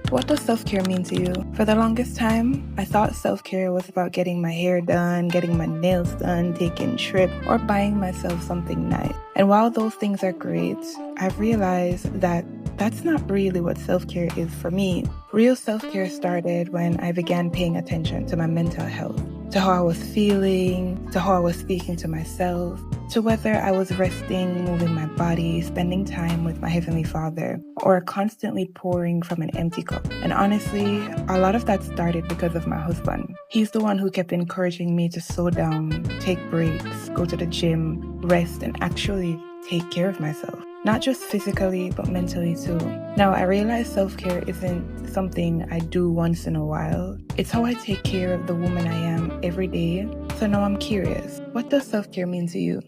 What does self-care mean to you? For the longest time, I thought self-care was about getting my hair done, getting my nails done, taking a trip, or buying myself something nice. And while those things are great, I've realized that that's not really what self-care is for me. Real self-care started when I began paying attention to my mental health, to how I was feeling, to how I was speaking to myself, to whether I was resting, moving my body, spending time with my Heavenly Father, or constantly pouring from an empty cup. And honestly, a lot of that started because of my husband. He's the one who kept encouraging me to slow down, take breaks, go to the gym, rest, and actually take care of myself. Not just physically, but mentally too. Now, I realize self-care isn't something I do once in a while. It's how I take care of the woman I am every day. So now I'm curious, what does self-care mean to you?